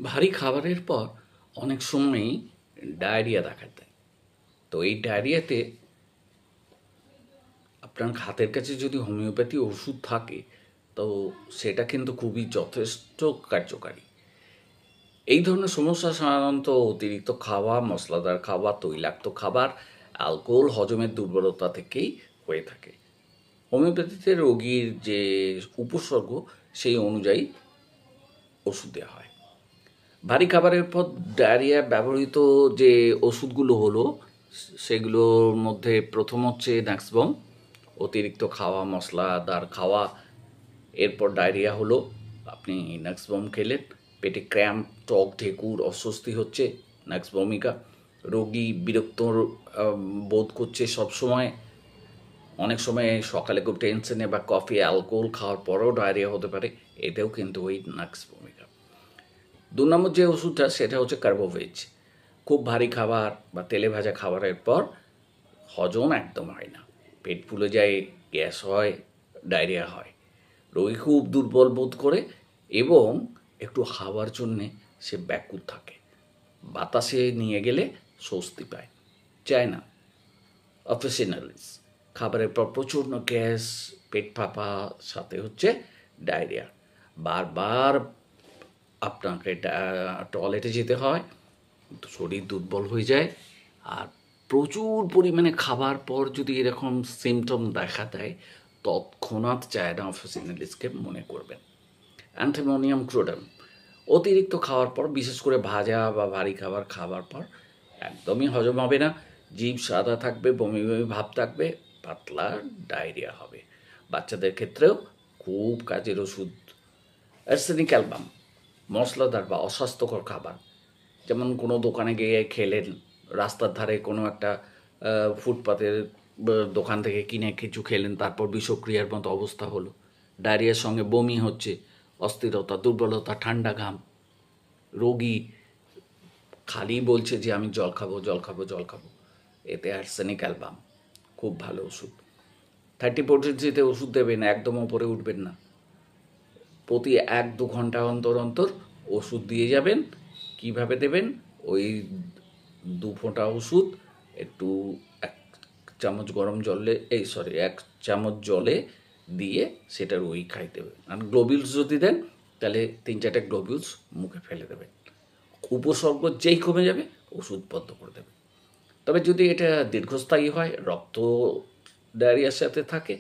ভারী খাবারের পর অনেক সময়ই ডায়রিয়া দেখা দেয়। তো এই ডায়রিয়াতে আপনার হাতের কাছে যদি হোমিওপ্যাথি ওষুধ থাকে তো সেটা কিন্তু খুবই যথেষ্ট কার্যকারী। এই ধরনের সমস্যা সাধারণত অতিরিক্ত খাওয়া, মশলাদার খাওয়া, তৈলাক্ত খাবার, অ্যালকোহল, হজমের দুর্বলতা থেকেই হয়ে থাকে। হোমিওপ্যাথিতে রোগীর যে উপসর্গ সেই অনুযায়ী ওষুধ দেওয়া হয়। ভারী খাবারের পর ডায়রিয়া ব্যবহৃত যে ওষুধগুলো হলো সেগুলোর মধ্যে প্রথম হচ্ছে ন্যাক্সবম। অতিরিক্ত খাওয়া, মশলাদার খাওয়া, এরপর ডায়রিয়া হলো, আপনি ন্যাক্সবম খেলেন। পেটে ক্র্যাম্প, টক, ঢেকুর, অস্বস্তি হচ্ছে, ন্যাক্সবমিকা। রোগী বিরক্ত বোধ করছে সবসময়, অনেক সময় সকালে খুব টেনশনে বা কফি, অ্যালকোহল খাওয়ার পরেও ডায়রিয়া হতে পারে, এটাও কিন্তু ওই ন্যাক্সবমিকা। ২ নম্বর যে ওষুধটা সেটা হচ্ছে কার্বোভেজ। খুব ভারী খাবার বা তেলে ভাজা খাবারের পর হজম একদম হয় না, পেট ফুলে যায়, গ্যাস হয়, ডায়রিয়া হয়। রোগী খুব দুর্বল বোধ করে এবং একটু হাওয়ার জন্যে সে ব্যাকুল থাকে, বাতাসে নিয়ে গেলে স্বস্তি পায়, চায় না। অফিসিনালিস, খাবারের পর প্রচণ্ড গ্যাস, পেট ফাঁপা, সাথে হচ্ছে ডায়রিয়া। বারবার আপনাকে টয়লেটে যেতে হয়, শরীর দুর্বল হয়ে যায়। আর প্রচুর পরিমাণে খাবার পর যদি এরকম সিমটম দেখা দেয় তৎক্ষণাৎ চায়না অফিসিনালিসকে মনে করবেন। অ্যান্থেমোনিয়াম ক্রোডাম, অতিরিক্ত খাওয়ার পর, বিশেষ করে ভাজা বা ভারী খাবার খাওয়ার পর একদমই হজম হবে না, জিভ সাদা থাকবে, বমি বমি ভাব থাকবে, পাতলা ডায়রিয়া হবে। বাচ্চাদের ক্ষেত্রেও খুব কাজের ওষুধ। অ্যার্সেনিক অ্যালবাম, মশলাদার বা অস্বাস্থ্যকর খাবার, যেমন কোনো দোকানে গিয়ে খেলেন, রাস্তার ধারে কোনো একটা ফুটপাতের দোকান থেকে কিনে কিছু খেলেন, তারপর বিষক্রিয়ার মতো অবস্থা হলো, ডায়রিয়ার সঙ্গে বমি হচ্ছে, অস্থিরতা, দুর্বলতা, ঠান্ডা ঘাম। রোগী খালি বলছে যে আমি জল খাবো, জল খাবো, জল খাবো। এতে আর্সেনিক অ্যালবাম খুব ভালো ওষুধ। 30% ওষুধ দেবেন, একদম ওপরে উঠবেন না। প্রতি 1-2 ঘন্টা অন্তর অন্তর ওষুধ দিয়ে যাবেন। কিভাবে দেবেন? ওই 2 ফোঁটা ওষুধ একটু 1 চামচ গরম জলে, 1 চামচ জলে দিয়ে সেটা রোগী খাইতে হবে। আর গ্লোবিউলস যদি দেন তাহলে 3-4টা গ্লোবিউলস মুখে ফেলে দেবেন। উপসর্গ যেই কমে যাবে ওষুধ বন্ধ করে দেবে। তবে যদি এটা দীর্ঘস্থায়ী হয়, রক্ত ডায়রিয়ার সাথে থাকে,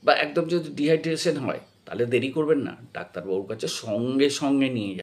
বা একদম যদি ডিহাইড্রেশন হয়, তাহলে দেরি করবেন না, ডাক্তারবাবুর কাছে সঙ্গে সঙ্গে নিয়ে